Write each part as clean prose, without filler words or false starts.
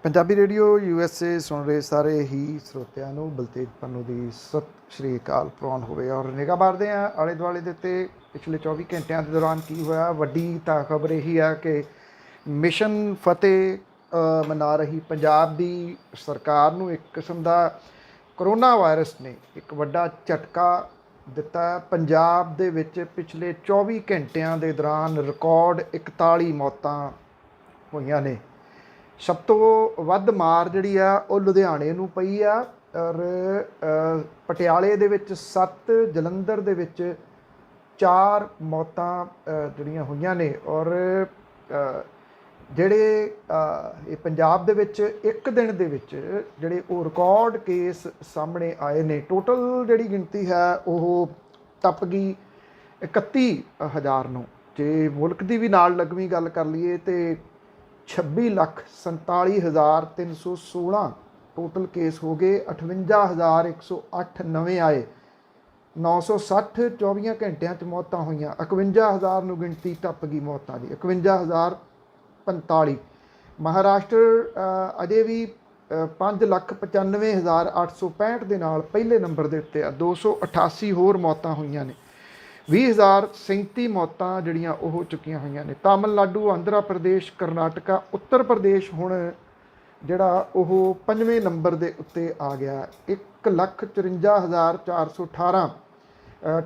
Punjabi radio USA ਸੁਣ ਰਹੇ ਸਾਰੇ ਹੀ ਸਰੋਤਿਆਂ ਨੂੰ ਬਲਤੇਜ ਪੰਨੂ ਦੀ ਸਤਿ ਸ਼੍ਰੀ ਅਕਾਲ ਪ੍ਰਵਾਨ ਹੋਵੇ। ਔਰ ਨਿਗਾਹ ਮਾਰਦੇ ਹਾਂ ਆਲੇ ਦੁਆਲੇ ਦੇ ਉੱਤੇ ਪਿਛਲੇ 24 ਘੰਟਿਆਂ ਦੇ ਦੌਰਾਨ ਕੀ ਹੋਇਆ। ਵੱਡੀ ਤਾਂ ਖਬਰ ਇਹੀ ਆ ਕਿ ਮਿਸ਼ਨ ਫਤਿਹ ਮਨਾ ਰਹੀ ਪੰਜਾਬ ਦੀ ਸਰਕਾਰ ਨੂੰ ਇੱਕ ਕਿਸਮ ਦਾ ਕਰੋਨਾ ਵਾਇਰਸ ਨੇ ਇੱਕ ਵੱਡਾ ਝਟਕਾ ਦਿੱਤਾ। ਪੰਜਾਬ ਦੇ ਵਿੱਚ ਪਿਛਲੇ 24 ਘੰਟਿਆਂ ਦੇ ਦੌਰਾਨ ਰਿਕਾਰਡ 41 ਮੌਤਾਂ ਹੋਈਆਂ ਨੇ। ਸਭ ਤੋਂ ਵੱਧ ਮਾਰ ਜਿਹੜੀ ਆ ਉਹ ਲੁਧਿਆਣੇ ਨੂੰ ਪਈ ਆ ਔਰ ਪਟਿਆਲੇ ਦੇ ਵਿੱਚ 7, ਜਲੰਧਰ ਦੇ ਵਿੱਚ 4 ਮੌਤਾਂ ਜਿਹੜੀਆਂ ਹੋਈਆਂ ਨੇ। ਔਰ ਜਿਹੜੇ ਇਹ ਪੰਜਾਬ ਦੇ ਵਿੱਚ ਇੱਕ ਦਿਨ ਦੇ ਵਿੱਚ ਜਿਹੜੇ ਉਹ ਰਿਕਾਰਡ ਕੇਸ ਸਾਹਮਣੇ ਆਏ ਨੇ। ਟੋਟਲ ਜਿਹੜੀ ਗਿਣਤੀ ਹੈ ਉਹ ਟੱਪ ਗਈ 31,000 ਨੂੰ। ਜੇ ਮੁਲਕ ਦੀ ਵੀ ਨਾਲ ਲੱਗਵੀਂ ਗੱਲ ਕਰ ਲਈਏ ਤਾਂ 26,47,316 ਟੋਟਲ ਕੇਸ ਹੋ ਗਏ। 58,108 ਨਵੇਂ ਆਏ। 960 24 ਘੰਟਿਆਂ 'ਚ ਮੌਤਾਂ ਹੋਈਆਂ। 51,000 ਨੂੰ ਗਿਣਤੀ ਟੱਪ ਗਈ ਮੌਤਾਂ ਦੀ। 51,045। ਮਹਾਰਾਸ਼ਟਰ ਅਜੇ ਵੀ 5,95,865 ਦੇ ਨਾਲ ਪਹਿਲੇ ਨੰਬਰ ਦੇ ਉੱਤੇ ਆ। 288 ਹੋਰ ਮੌਤਾਂ ਹੋਈਆਂ ਨੇ। 20,037 ਮੌਤਾਂ ਜਿਹੜੀਆਂ ਉਹ ਹੋ ਚੁੱਕੀਆਂ ਹੋਈਆਂ ਨੇ। ਤਾਮਿਲਨਾਡੂ, ਆਂਧਰਾ ਪ੍ਰਦੇਸ਼, ਕਰਨਾਟਕਾ, ਉੱਤਰ ਪ੍ਰਦੇਸ਼ ਹੁਣ ਜਿਹੜਾ ਉਹ 5ਵੇਂ ਨੰਬਰ ਦੇ ਉੱਤੇ ਆ ਗਿਆ। 1,54,418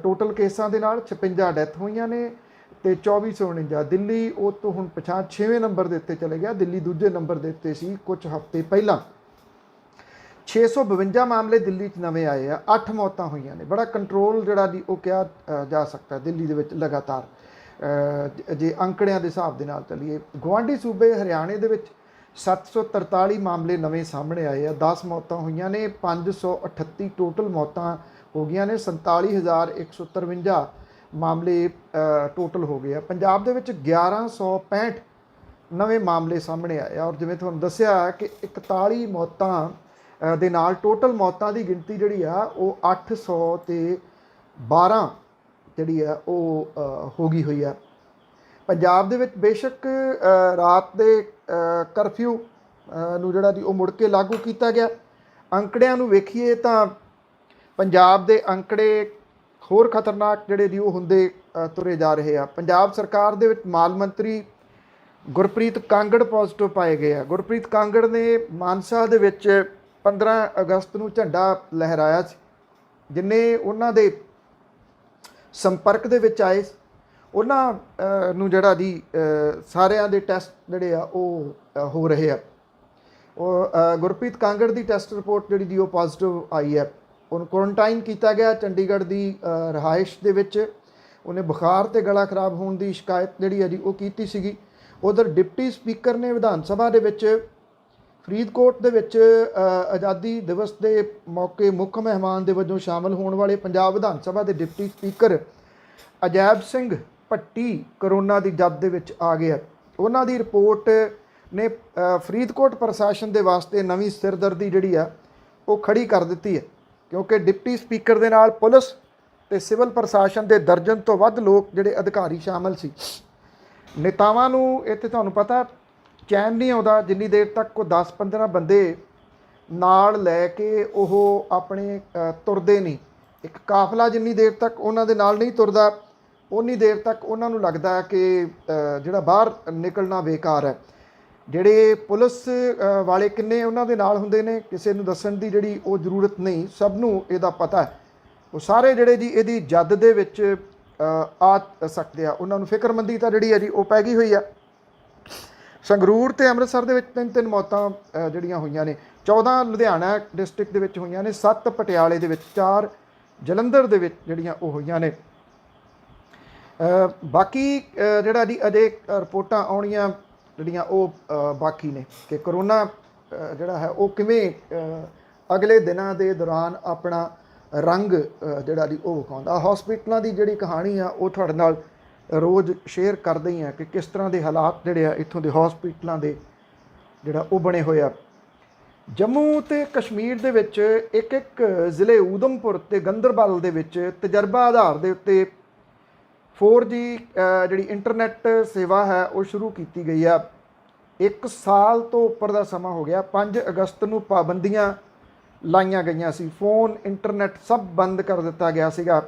ਟੋਟਲ ਕੇਸਾਂ ਦੇ ਨਾਲ 56 ਡੈਥ ਹੋਈਆਂ ਨੇ ਅਤੇ 2,449। ਦਿੱਲੀ ਉਹ ਤੋਂ ਹੁਣ ਪਛਾਣ 6ਵੇਂ ਨੰਬਰ ਦੇ ਉੱਤੇ ਚਲੇ ਗਿਆ। ਦਿੱਲੀ ਦੂਜੇ ਨੰਬਰ ਦੇ ਉੱਤੇ ਸੀ ਕੁਝ ਹਫ਼ਤੇ ਪਹਿਲਾਂ। 652 ਮਾਮਲੇ ਦਿੱਲੀ 'ਚ ਨਵੇਂ ਆਏ ਆ। 8 ਮੌਤਾਂ ਹੋਈਆਂ ਨੇ। ਬੜਾ ਕੰਟਰੋਲ ਜਿਹੜਾ ਦੀ ਉਹ ਕਿਹਾ ਜਾ ਸਕਦਾ ਦਿੱਲੀ ਦੇ ਵਿੱਚ ਲਗਾਤਾਰ ਜੇ ਅੰਕੜਿਆਂ ਦੇ ਹਿਸਾਬ ਦੇ ਨਾਲ ਚੱਲੀਏ। ਗੁਆਂਢੀ ਸੂਬੇ ਹਰਿਆਣੇ ਦੇ ਵਿੱਚ 743 ਮਾਮਲੇ ਨਵੇਂ ਸਾਹਮਣੇ ਆਏ ਆ। 10 ਮੌਤਾਂ ਹੋਈਆਂ ਨੇ। 538 ਟੋਟਲ ਮੌਤਾਂ ਹੋ ਗਈਆਂ ਨੇ। 47,153 ਮਾਮਲੇ ਟੋਟਲ ਹੋ ਗਏ ਆ। ਪੰਜਾਬ ਦੇ ਵਿੱਚ 1,165 ਨਵੇਂ ਮਾਮਲੇ ਸਾਹਮਣੇ ਆਏ ਆ। ਔਰ ਜਿਵੇਂ ਤੁਹਾਨੂੰ ਦੱਸਿਆ ਕਿ 41 ਮੌਤਾਂ ਦੇ ਨਾਲ ਟੋਟਲ ਮੌਤਾਂ ਦੀ ਗਿਣਤੀ ਜਿਹੜੀ ਆ ਉਹ 812 ਜਿਹੜੀ ਆ ਉਹ ਹੋ ਗਈ ਹੋਈ ਆ। ਪੰਜਾਬ ਦੇ ਵਿੱਚ ਬੇਸ਼ੱਕ ਰਾਤ ਦੇ ਕਰਫਿਊ ਨੂੰ ਜਿਹੜਾ ਦੀ ਉਹ ਮੁੜ ਕੇ ਲਾਗੂ ਕੀਤਾ ਗਿਆ। ਅੰਕੜਿਆਂ ਨੂੰ ਵੇਖੀਏ ਤਾਂ ਪੰਜਾਬ ਦੇ ਅੰਕੜੇ ਹੋਰ ਖਤਰਨਾਕ ਜਿਹੜੇ ਦੀ ਉਹ ਹੁੰਦੇ ਤੁਰੇ ਜਾ ਰਹੇ ਆ। ਪੰਜਾਬ ਸਰਕਾਰ ਦੇ ਵਿੱਚ ਮਾਲ ਮੰਤਰੀ ਗੁਰਪ੍ਰੀਤ ਕਾਂਗੜ ਪੋਜ਼ੀਟਿਵ ਪਾਏ ਗਏ ਆ। ਗੁਰਪ੍ਰੀਤ ਕਾਂਗੜ ਨੇ ਮਾਨਸਾ ਦੇ ਵਿੱਚ 15 ਅਗਸਤ ਨੂੰ ਝੰਡਾ ਲਹਿਰਾਇਆ ਸੀ। ਜਿੰਨੇ ਉਹਨਾਂ ਦੇ ਸੰਪਰਕ ਦੇ ਵਿੱਚ ਆਏ ਉਹਨਾਂ ਨੂੰ ਜਿਹੜਾ ਦੀ ਸਾਰਿਆਂ ਦੇ ਟੈਸਟ ਜਿਹੜੇ ਆ ਉਹ ਹੋ ਰਹੇ ਆ। ਉਹ ਗੁਰਪ੍ਰੀਤ ਕਾਂਗੜ ਦੀ ਟੈਸਟ ਰਿਪੋਰਟ ਜਿਹੜੀ ਦੀ ਉਹ ਪੋਜ਼ੀਟਿਵ ਆਈ ਹੈ। ਉਹਨੂੰ ਕੁਆਰੰਟਾਈਨ ਕੀਤਾ ਗਿਆ ਚੰਡੀਗੜ੍ਹ ਦੀ ਰਿਹਾਇਸ਼ ਦੇ ਵਿੱਚ। ਉਹਨੇ ਬੁਖਾਰ ਅਤੇ ਗਲਾ ਖਰਾਬ ਹੋਣ ਦੀ ਸ਼ਿਕਾਇਤ ਜਿਹੜੀ ਹੈ ਜੀ ਉਹ ਕੀਤੀ ਸੀਗੀ। ਉਧਰ ਡਿਪਟੀ ਸਪੀਕਰ ਨੇ ਵਿਧਾਨ ਸਭਾ ਦੇ ਵਿੱਚ ਫਰੀਦਕੋਟ ਦੇ ਵਿੱਚ ਆਜ਼ਾਦੀ ਦਿਵਸ ਦੇ ਮੌਕੇ ਮੁੱਖ ਮਹਿਮਾਨ ਦੇ ਵਜੋਂ ਸ਼ਾਮਲ ਹੋਣ ਵਾਲੇ ਪੰਜਾਬ ਵਿਧਾਨ ਸਭਾ ਦੇ deputy speaker Ajaib Singh Bhatti corona ਦੀ ਜਦ ਦੇ ਵਿੱਚ ਆ ਗਿਆ। ਉਹਨਾਂ ਦੀ ਰਿਪੋਰਟ ਨੇ ਫਰੀਦਕੋਟ ਪ੍ਰਸ਼ਾਸਨ ਦੇ ਵਾਸਤੇ ਨਵੀਂ ਸਿਰਦਰਦੀ ਜਿਹੜੀ ਆ ਉਹ ਖੜੀ ਕਰ ਦਿੱਤੀ ਹੈ। ਕਿਉਂਕਿ ਡਿਪਟੀ ਸਪੀਕਰ ਦੇ ਨਾਲ ਪੁਲਿਸ ਅਤੇ ਸਿਵਲ ਪ੍ਰਸ਼ਾਸਨ ਦੇ ਦਰਜਨ ਤੋਂ ਵੱਧ ਲੋਕ ਜਿਹੜੇ ਅਧਿਕਾਰੀ ਸ਼ਾਮਲ ਸੀ। ਨੇਤਾਵਾਂ ਨੂੰ ਇੱਥੇ ਤੁਹਾਨੂੰ ਪਤਾ ਚੈਨ ਨਹੀਂ ਆਉਂਦਾ ਜਿੰਨੀ ਦੇਰ ਤੱਕ ਉਹ 10-15 ਬੰਦੇ ਨਾਲ ਲੈ ਕੇ ਉਹ ਆਪਣੇ ਤੁਰਦੇ ਨਹੀਂ। ਇੱਕ ਕਾਫਲਾ ਜਿੰਨੀ ਦੇਰ ਤੱਕ ਉਹਨਾਂ ਦੇ ਨਾਲ ਨਹੀਂ ਤੁਰਦਾ ਉਨੀ ਦੇਰ ਤੱਕ ਉਹਨਾਂ ਨੂੰ ਲੱਗਦਾ ਕਿ ਜਿਹੜਾ ਬਾਹਰ ਨਿਕਲਣਾ ਬੇਕਾਰ ਹੈ। ਜਿਹੜੇ ਪੁਲਿਸ ਵਾਲੇ ਕਿੰਨੇ ਉਹਨਾਂ ਦੇ ਨਾਲ ਹੁੰਦੇ ਨੇ ਕਿਸੇ ਨੂੰ ਦੱਸਣ ਦੀ ਜਿਹੜੀ ਉਹ ਜ਼ਰੂਰਤ ਨਹੀਂ। ਸਭ ਨੂੰ ਇਹਦਾ ਪਤਾ ਹੈ। ਉਹ ਸਾਰੇ ਜਿਹੜੇ ਜੀ ਇਹਦੀ ਜਦ ਦੇ ਵਿੱਚ ਆ ਸਕਦੇ ਆ। ਉਹਨਾਂ ਨੂੰ ਫਿਕਰਮੰਦੀ ਤਾਂ ਜਿਹੜੀ ਹੈ ਜੀ ਉਹ ਪੈ ਗਈ ਹੋਈ ਆ। ਸੰਗਰੂਰ ਅਤੇ ਅੰਮ੍ਰਿਤਸਰ ਦੇ ਵਿੱਚ 3 ਮੌਤਾਂ ਜਿਹੜੀਆਂ ਹੋਈਆਂ ਨੇ। 14 ਲੁਧਿਆਣਾ ਡਿਸਟ੍ਰਿਕਟ ਦੇ ਵਿੱਚ ਹੋਈਆਂ ਨੇ। 7 ਪਟਿਆਲੇ ਦੇ ਵਿੱਚ, 4 ਜਲੰਧਰ ਦੇ ਵਿੱਚ ਜਿਹੜੀਆਂ ਉਹ ਹੋਈਆਂ ਨੇ। ਬਾਕੀ ਜਿਹੜਾ ਜੀ ਅਜੇ ਰਿਪੋਰਟਾਂ ਆਉਣੀਆਂ ਜਿਹੜੀਆਂ ਉਹ ਬਾਕੀ ਨੇ ਕਿ ਕਰੋਨਾ ਜਿਹੜਾ ਹੈ ਉਹ ਕਿਵੇਂ ਅਗਲੇ ਦਿਨਾਂ ਦੇ ਦੌਰਾਨ ਆਪਣਾ ਰੰਗ ਜਿਹੜਾ ਜੀ ਉਹ ਵਿਖਾਉਂਦਾ। ਹੌਸਪੀਟਲਾਂ ਦੀ ਜਿਹੜੀ ਕਹਾਣੀ ਆ ਉਹ ਤੁਹਾਡੇ ਨਾਲ ਰੋਜ਼ ਸ਼ੇਅਰ ਕਰਦੇ ਹੀ ਆ ਕਿ ਕਿਸ ਤਰ੍ਹਾਂ ਦੇ ਹਾਲਾਤ ਜਿਹੜੇ ਆ ਇੱਥੋਂ ਦੇ ਹੌਸਪੀਟਲਾਂ ਦੇ ਜਿਹੜਾ ਉਹ ਬਣੇ ਹੋਏ ਆ। ਜੰਮੂ ਅਤੇ ਕਸ਼ਮੀਰ ਦੇ ਵਿੱਚ ਇੱਕ ਜ਼ਿਲ੍ਹੇ ਊਧਮਪੁਰ ਅਤੇ ਗੰਦਰਬਲ ਦੇ ਵਿੱਚ ਤਜਰਬਾ ਆਧਾਰ ਦੇ ਉੱਤੇ 4G ਜਿਹੜੀ ਇੰਟਰਨੈੱਟ ਸੇਵਾ ਹੈ ਉਹ ਸ਼ੁਰੂ ਕੀਤੀ ਗਈ ਆ। 1 ਸਾਲ ਤੋਂ ਉੱਪਰ ਦਾ ਸਮਾਂ ਹੋ ਗਿਆ। 5 ਅਗਸਤ ਨੂੰ ਪਾਬੰਦੀਆਂ ਲਾਈਆਂ ਗਈਆਂ ਸੀ, ਫੋਨ ਇੰਟਰਨੈਟ ਸਭ ਬੰਦ ਕਰ ਦਿੱਤਾ ਗਿਆ ਸੀਗਾ।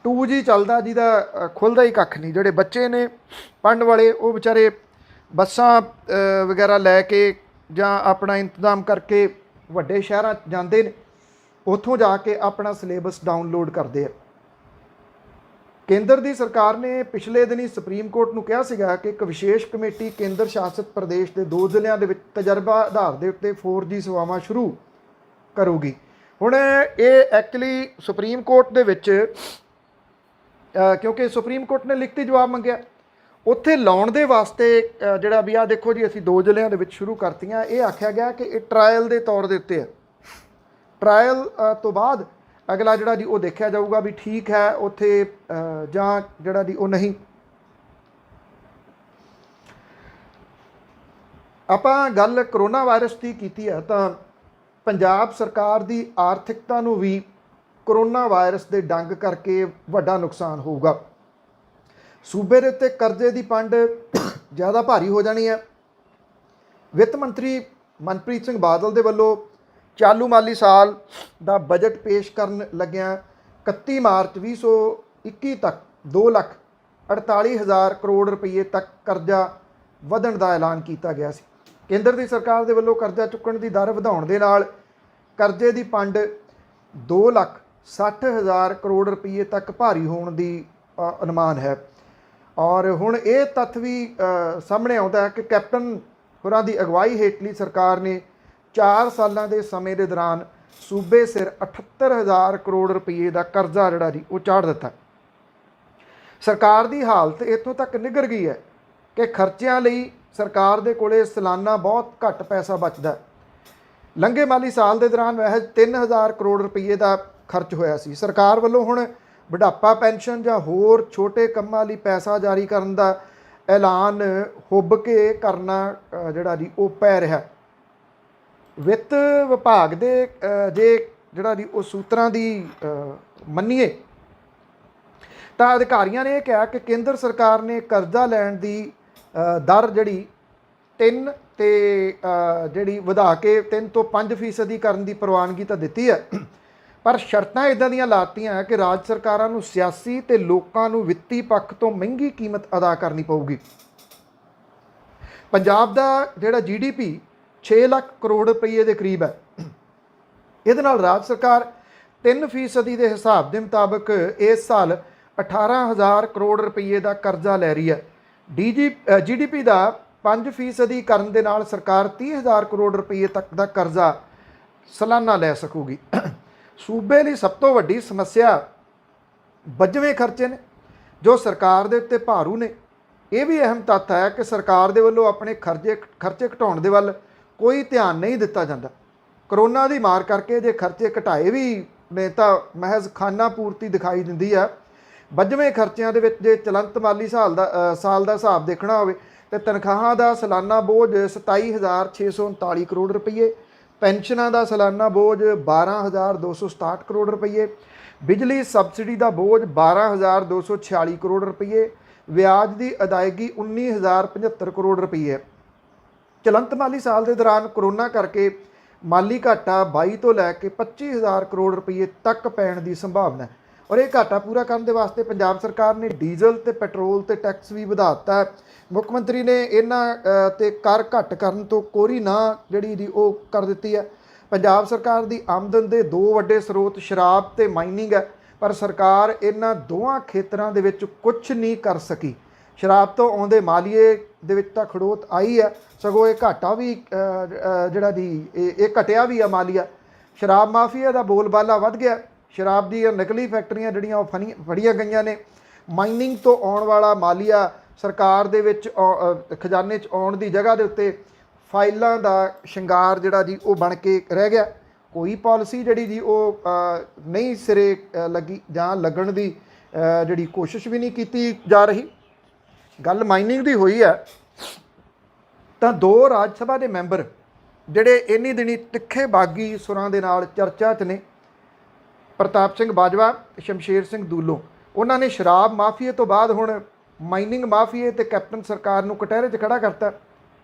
2G ਚੱਲਦਾ, ਜਿਹਦਾ ਖੁੱਲ੍ਹਦਾ ਹੀ ਕੱਖ ਨਹੀਂ। ਜਿਹੜੇ ਬੱਚੇ ਨੇ ਪੜ੍ਹਨ ਵਾਲੇ, ਉਹ ਵਿਚਾਰੇ ਬੱਸਾਂ ਵਗੈਰਾ ਲੈ ਕੇ ਜਾਂ ਆਪਣਾ ਇੰਤਜ਼ਾਮ ਕਰਕੇ ਵੱਡੇ ਸ਼ਹਿਰਾਂ 'ਚ ਜਾਂਦੇ ਨੇ, ਉੱਥੋਂ ਜਾ ਕੇ ਆਪਣਾ ਸਿਲੇਬਸ ਡਾਊਨਲੋਡ ਕਰਦੇ ਆ। ਕੇਂਦਰ ਦੀ ਸਰਕਾਰ ਨੇ ਪਿਛਲੇ ਦਿਨੀ ਸੁਪਰੀਮ ਕੋਰਟ ਨੂੰ ਕਿਹਾ ਸੀਗਾ ਕਿ ਇੱਕ ਵਿਸ਼ੇਸ਼ ਕਮੇਟੀ ਕੇਂਦਰ ਸ਼ਾਸਿਤ ਪ੍ਰਦੇਸ਼ ਦੇ 2 ਜ਼ਿਲ੍ਹਿਆਂ ਦੇ ਵਿੱਚ ਤਜਰਬਾ ਆਧਾਰ ਦੇ ਉੱਤੇ 4G ਸੇਵਾਵਾਂ ਸ਼ੁਰੂ ਕਰੂਗੀ। ਹੁਣ ਇਹ ਐਕਚੁਅਲੀ ਸੁਪਰੀਮ ਕੋਰਟ ਦੇ ਵਿੱਚ, ਕਿਉਂਕਿ ਸੁਪਰੀਮ ਕੋਰਟ ਨੇ ਲਿਖਤੀ ਜਵਾਬ ਮੰਗਿਆ, ਉੱਥੇ ਲਾਉਣ ਦੇ ਵਾਸਤੇ ਜਿਹੜਾ ਵੀ ਆ ਦੇਖੋ ਜੀ, ਅਸੀਂ 2 ਜ਼ਿਲ੍ਹਿਆਂ ਦੇ ਵਿੱਚ ਸ਼ੁਰੂ ਕਰਤੀਆਂ। ਇਹ ਆਖਿਆ ਗਿਆ ਕਿ ਇਹ ਟਰਾਇਲ ਦੇ ਤੌਰ ਦੇ ਉੱਤੇ ਹੈ। ਟਰਾਇਲ ਤੋਂ ਬਾਅਦ ਅਗਲਾ ਜਿਹੜਾ ਜੀ ਉਹ ਦੇਖਿਆ ਜਾਊਗਾ ਵੀ ਠੀਕ ਹੈ ਉੱਥੇ ਜਾਂ ਜਿਹੜਾ ਜੀ ਉਹ ਨਹੀਂ। ਆਪਾਂ ਗੱਲ ਕਰੋਨਾ ਵਾਇਰਸ ਦੀ ਕੀਤੀ ਹੈ ਤਾਂ ਪੰਜਾਬ ਸਰਕਾਰ ਦੀ ਆਰਥਿਕਤਾ ਨੂੰ ਵੀ ਕਰੋਨਾ ਵਾਇਰਸ ਦੇ ਡੰਗ ਕਰਕੇ ਵੱਡਾ ਨੁਕਸਾਨ ਹੋਊਗਾ। ਸੂਬੇ ਦੇ ਉੱਤੇ ਕਰਜ਼ੇ ਦੀ ਪੰਡ ਜ਼ਿਆਦਾ ਭਾਰੀ ਹੋ ਜਾਣੀ ਹੈ। ਵਿੱਤ ਮੰਤਰੀ ਮਨਪ੍ਰੀਤ ਸਿੰਘ ਬਾਦਲ ਦੇ ਵੱਲੋਂ ਚਾਲੂ ਮਾਲੀ ਸਾਲ ਦਾ ਬਜਟ ਪੇਸ਼ ਕਰਨ ਲੱਗਿਆਂ 31 ਮਾਰਚ 2021 ਤੱਕ 2,48,000 ਕਰੋੜ ਰੁਪਏ ਤੱਕ ਕਰਜ਼ਾ ਵਧਣ ਦਾ ਐਲਾਨ ਕੀਤਾ ਗਿਆ ਸੀ। ਕੇਂਦਰ ਦੀ ਸਰਕਾਰ ਦੇ ਵੱਲੋਂ ਕਰਜ਼ਾ ਚੁੱਕਣ ਦੀ ਦਰ ਵਧਾਉਣ ਦੇ ਨਾਲ ਕਰਜ਼ੇ ਦੀ ਪੰਡ 2,60,000 ਕਰੋੜ ਰੁਪਏ ਤੱਕ ਭਾਰੀ ਹੋਣ ਦੀ ਅਨੁਮਾਨ ਹੈ। ਔਰ ਹੁਣ ਇਹ ਤੱਥ ਵੀ ਸਾਹਮਣੇ ਆਉਂਦਾ ਹੈ ਕਿ ਕੈਪਟਨ ਹੋਰਾਂ ਦੀ ਅਗਵਾਈ ਹੇਠਲੀ ਸਰਕਾਰ ਨੇ 4 ਸਾਲਾਂ ਦੇ ਸਮੇਂ ਦੇ ਦੌਰਾਨ ਸੂਬੇ ਸਿਰ 78,000 ਕਰੋੜ ਰੁਪਏ ਦਾ ਕਰਜ਼ਾ ਜਿਹੜਾ ਜੀ ਉਹ ਚਾੜ ਦਿੱਤਾ। ਸਰਕਾਰ ਦੀ ਹਾਲਤ ਇੱਥੋਂ ਤੱਕ ਨਿੱਘਰ ਗਈ ਹੈ ਕਿ ਖਰਚਿਆਂ ਲਈ ਸਰਕਾਰ ਦੇ ਕੋਲੇ ਸਾਲਾਨਾ ਬਹੁਤ ਘੱਟ ਪੈਸਾ ਬਚਦਾ। ਲੰਘੇ ਮਾਲੀ ਸਾਲ ਦੇ ਦੌਰਾਨ ਮਹਿਜ਼ 3,000 ਕਰੋੜ ਰੁਪਏ ਦਾ ਖਰਚ ਹੋਇਆ ਸੀ। ਸਰਕਾਰ ਵੱਲੋਂ ਹੁਣ ਬੁਢਾਪਾ ਪੈਨਸ਼ਨ ਜਾਂ ਹੋਰ ਛੋਟੇ ਕੰਮਾਂ ਲਈ ਪੈਸਾ ਜਾਰੀ ਕਰਨ ਦਾ ਐਲਾਨ ਹੁੱਬ ਕੇ ਕਰਨਾ ਜਿਹੜਾ ਜੀ ਉਹ ਪੈ ਰਿਹਾ। ਵਿੱਤ ਵਿਭਾਗ ਦੇ ਜੇ ਜਿਹੜਾ ਜੀ ਉਹ ਸੂਤਰਾਂ ਦੀ ਮੰਨੀਏ ਤਾਂ ਅਧਿਕਾਰੀਆਂ ਨੇ ਇਹ ਕਿਹਾ ਕਿ ਕੇਂਦਰ ਸਰਕਾਰ ਨੇ ਕਰਜ਼ਾ ਲੈਣ ਦੀ ਦਰ ਜਿਹੜੀ 3 ਤੇ ਜਿਹੜੀ ਵਧਾ ਕੇ 3 ਤੋਂ 5% ਕਰਨ ਦੀ ਪ੍ਰਵਾਨਗੀ ਤਾਂ ਦਿੱਤੀ ਹੈ, ਪਰ ਸ਼ਰਤਾਂ ਇੱਦਾਂ ਦੀਆਂ ਲਾਤੀਆਂ ਕਿ ਰਾਜ ਸਰਕਾਰਾਂ ਨੂੰ ਸਿਆਸੀ ਤੇ ਲੋਕਾਂ ਨੂੰ ਵਿੱਤੀ ਪੱਖ ਤੋਂ ਮਹਿੰਗੀ ਕੀਮਤ ਅਦਾ ਕਰਨੀ ਪਊਗੀ। ਪੰਜਾਬ ਦਾ ਜਿਹੜਾ GDP 6 ਲੱਖ ਕਰੋੜ ਰੁਪਏ ਦੇ ਕਰੀਬ ਹੈ। ਇਹਦੇ ਨਾਲ ਰਾਜ ਸਰਕਾਰ 3% ਦੇ ਹਿਸਾਬ ਦੇ ਮੁਤਾਬਕ ਇਸ ਸਾਲ 18,000 ਕਰੋੜ ਰੁਪਏ ਦਾ ਕਰਜ਼ਾ ਲੈ ਰਹੀ ਹੈ। GDP ਦਾ 5% ਕਰਨ ਦੇ ਨਾਲ ਸਰਕਾਰ 30,000 ਕਰੋੜ ਰੁਪਏ ਤੱਕ ਦਾ ਕਰਜ਼ਾ ਸਾਲਾਨਾ ਲੈ ਸਕੂਗੀ। ਸੂਬੇ ਲਈ ਸਭ ਤੋਂ ਵੱਡੀ ਸਮੱਸਿਆ ਵੱਜਵੇਂ ਖਰਚੇ ਨੇ ਜੋ ਸਰਕਾਰ ਦੇ ਉੱਤੇ ਭਾਰੂ ਨੇ। ਇਹ ਵੀ ਅਹਿਮ ਤੱਥ ਹੈ ਕਿ ਸਰਕਾਰ ਦੇ ਵੱਲੋਂ ਆਪਣੇ ਖਰਚੇ ਘਟਾਉਣ ਦੇ ਵੱਲ ਕੋਈ ਧਿਆਨ ਨਹੀਂ ਦਿੱਤਾ ਜਾਂਦਾ। ਕਰੋਨਾ ਦੀ ਮਾਰ ਕਰਕੇ ਜੇ ਖਰਚੇ ਘਟਾਏ ਵੀ ਨੇ ਤਾਂ ਮਹਿਜ਼ ਖਾਨਾ ਪੂਰਤੀ ਦਿਖਾਈ ਦਿੰਦੀ ਆ। ਵੱਜਵੇਂ ਖਰਚਿਆਂ ਦੇ ਵਿੱਚ ਜੇ ਚਲੰਤ ਮਾਲੀ ਸਾਲ ਦਾ ਹਿਸਾਬ ਦੇਖਣਾ ਹੋਵੇ ਤੇ ਤਨਖਾਹਾਂ ਦਾ ਸਾਲਾਨਾ ਬੋਝ 27,639 ਕਰੋੜ ਰੁਪਏ, ਪੈਨਸ਼ਨਾਂ ਦਾ ਸਾਲਾਨਾ ਬੋਝ 12,267 ਕਰੋੜ ਰੁਪਏ, ਬਿਜਲੀ ਸਬਸਿਡੀ ਦਾ ਬੋਝ 12,246 ਕਰੋੜ ਰੁਪਏ, ਵਿਆਜ ਦੀ ਅਦਾਇਗੀ 19,075 ਕਰੋੜ ਰੁਪਏ। ਚਲੰਤ ਮਾਲੀ ਸਾਲ ਦੇ ਦੌਰਾਨ ਕਰੋਨਾ ਕਰਕੇ ਮਾਲੀ ਘਾਟਾ 22 ਤੋਂ ਲੈ ਕੇ 25,000 ਕਰੋੜ ਰੁਪਏ ਤੱਕ ਪੈਣ ਦੀ ਸੰਭਾਵਨਾ ਹੈ। ਔਰ ਇਹ ਘਾਟਾ ਪੂਰਾ ਕਰਨ ਦੇ ਵਾਸਤੇ ਪੰਜਾਬ ਸਰਕਾਰ ਨੇ ਡੀਜ਼ਲ ਤੇ ਪੈਟਰੋਲ ਤੇ ਟੈਕਸ ਵੀ ਵਧਾ ਦਿੱਤਾ ਹੈ। ਮੁੱਖ ਮੰਤਰੀ ਨੇ ਇਹਨਾਂ ਤੇ ਕਰ ਘੱਟ ਕਰਨ ਤੋਂ ਕੋਰੀ ਨਾ ਜਿਹੜੀ ਦੀ ਉਹ ਕਰ ਦਿੱਤੀ ਹੈ। ਪੰਜਾਬ ਸਰਕਾਰ ਦੀ ਆਮਦਨ ਦੇ 2 ਵੱਡੇ ਸਰੋਤ ਸ਼ਰਾਬ ਤੇ ਮਾਈਨਿੰਗ ਹੈ, ਪਰ ਸਰਕਾਰ ਇਹਨਾਂ ਦੋਵਾਂ ਖੇਤਰਾਂ ਦੇ ਵਿੱਚ ਕੁਝ ਨਹੀਂ ਕਰ ਸਕੀ। ਸ਼ਰਾਬ ਤੋਂ ਆਉਂਦੇ ਮਾਲੀਏ ਦੇ ਵਿੱਚ ਤਾਂ ਖੜੋਤ ਆਈ ਹੈ, ਸਗੋਂ ਇਹ ਘਾਟਾ ਵੀ ਜਿਹੜਾ ਦੀ ਇਹ ਘਟਿਆ ਵੀ ਆ ਮਾਲੀਆ। ਸ਼ਰਾਬ ਮਾਫੀਆ ਦਾ ਬੋਲਬਾਲਾ ਵੱਧ ਗਿਆ। ਸ਼ਰਾਬ ਦੀਆਂ ਨਕਲੀ ਫੈਕਟਰੀਆਂ ਜਿਹੜੀਆਂ ਉਹ ਫੜੀਆਂ ਗਈਆਂ ਨੇ। ਮਾਈਨਿੰਗ ਤੋਂ ਆਉਣ ਵਾਲਾ ਮਾਲੀਆ ਸਰਕਾਰ ਦੇ ਵਿੱਚ ਖਜ਼ਾਨੇ 'ਚ ਆਉਣ ਦੀ ਜਗ੍ਹਾ ਦੇ ਉੱਤੇ ਫਾਈਲਾਂ ਦਾ ਸ਼ਿੰਗਾਰ ਜਿਹੜਾ ਜੀ ਉਹ ਬਣ ਕੇ ਰਹਿ ਗਿਆ। ਕੋਈ ਪਾਲਿਸੀ ਜਿਹੜੀ ਜੀ ਉਹ ਨਹੀਂ ਸਿਰੇ ਲੱਗੀ ਜਾਂ ਲੱਗਣ ਦੀ ਜਿਹੜੀ ਕੋਸ਼ਿਸ਼ ਵੀ ਨਹੀਂ ਕੀਤੀ ਜਾ ਰਹੀ। ਗੱਲ ਮਾਈਨਿੰਗ ਦੀ ਹੋਈ ਹੈ ਤਾਂ 2 ਰਾਜ ਸਭਾ ਦੇ ਮੈਂਬਰ ਜਿਹੜੇ ਇੰਨੀ ਦਿਨੀ ਤਿੱਖੇ ਬਾਗੀ ਸੁਰਾਂ ਦੇ ਨਾਲ ਚਰਚਾ 'ਚ ਨੇ, ਪ੍ਰਤਾਪ ਸਿੰਘ ਬਾਜਵਾ, ਸ਼ਮਸ਼ੇਰ ਸਿੰਘ ਦੂਲੋਂ, ਉਹਨਾਂ ਨੇ ਸ਼ਰਾਬ ਮਾਫੀਏ ਤੋਂ ਬਾਅਦ ਹੁਣ ਮਾਈਨਿੰਗ ਮਾਫੀਏ ਤੇ ਕੈਪਟਨ ਸਰਕਾਰ ਨੂੰ ਕਟਹਿਰੇ 'ਚ ਖੜਾ ਕਰਤਾ।